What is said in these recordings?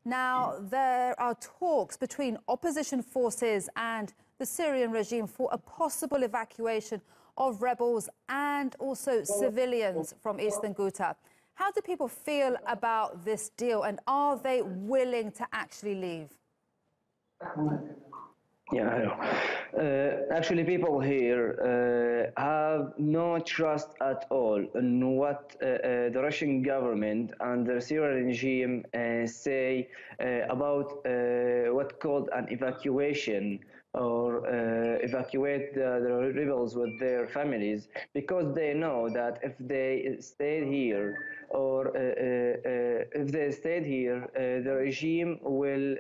Now, there are talks between opposition forces and the Syrian regime for a possible evacuation of rebels and also civilians from eastern Ghouta. How do people feel about this deal, and are they willing to actually leave? Yeah, I know. Actually, people here have no trust at all in what the Russian government and the Syrian regime say about what called an evacuation or evacuate the rebels with their families, because they know that if they stay here or if they stayed here, the regime will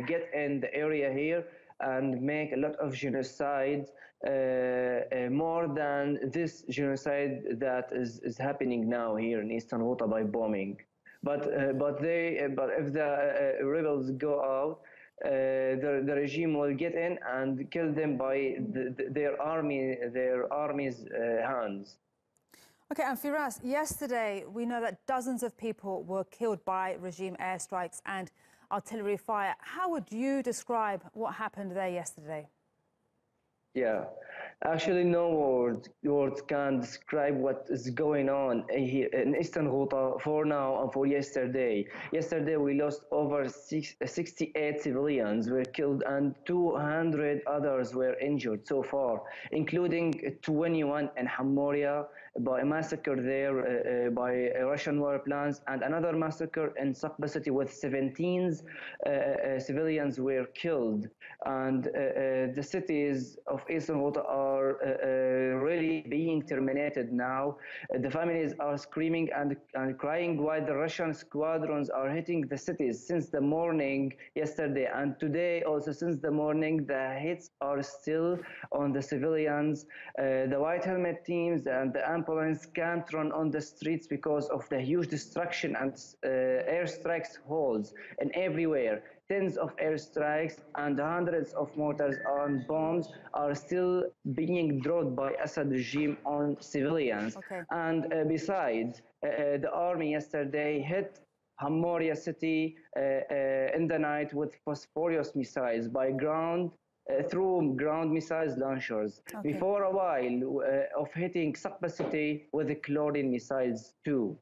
get in the area here and make a lot of genocide, more than this genocide that is happening now here in Eastern Ghouta by bombing. But if the rebels go out, the regime will get in and kill them by their army's hands. Okay, and Firas, yesterday we know that dozens of people were killed by regime airstrikes and artillery fire. How would you describe what happened there yesterday? Yeah, actually, no words can describe what is going on here in Eastern Ghouta for now and for yesterday. Yesterday, we lost over 68 civilians were killed and 200 others were injured so far, including 21 in Hamoria by a massacre there by Russian warplanes, and another massacre in Saqba city with 17 civilians were killed. And the cities of Eastern Ghouta are really being terminated now. The families are screaming and crying while the Russian squadrons are hitting the cities since the morning yesterday, and today also since the morning the hits are still on the civilians. The white helmet teams and the ambulance can't run on the streets because of the huge destruction and airstrikes holes in everywhere. Tens of airstrikes and hundreds of mortars and bombs are still being dropped by Assad regime on civilians. Okay. And besides, the army yesterday hit Hamoria city in the night with phosphorus missiles by ground, through ground missiles launchers. Okay. Before a while of hitting Saqba city with the chlorine missiles too.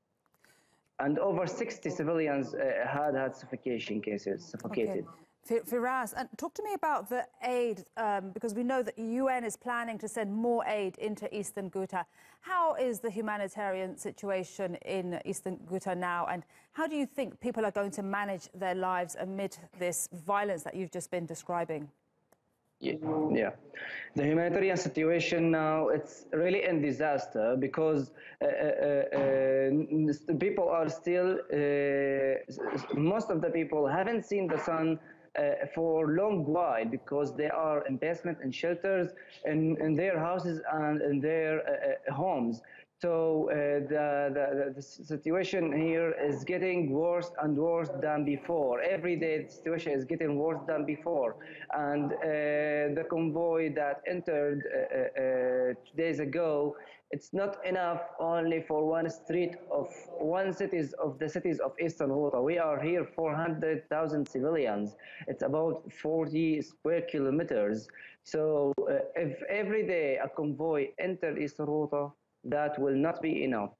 And over 60 civilians had suffocation cases, suffocated. Okay. Firas, and talk to me about the aid, because we know that the UN is planning to send more aid into Eastern Ghouta. How is the humanitarian situation in Eastern Ghouta now, and how do you think people are going to manage their lives amid this violence that you've just been describing? Yeah, the humanitarian situation now, it's really a disaster because people are still, most of the people haven't seen the sun for a long while because they are in basement and shelters in their houses and in their homes. So the situation here is getting worse and worse than before. Every day the situation is getting worse than before. And the convoy that entered 2 days ago, it's not enough only for one street of the cities of Eastern Ghouta. We are here 400,000 civilians. It's about 40 square kilometers. So if every day a convoy enters Eastern Ghouta, that will not be enough.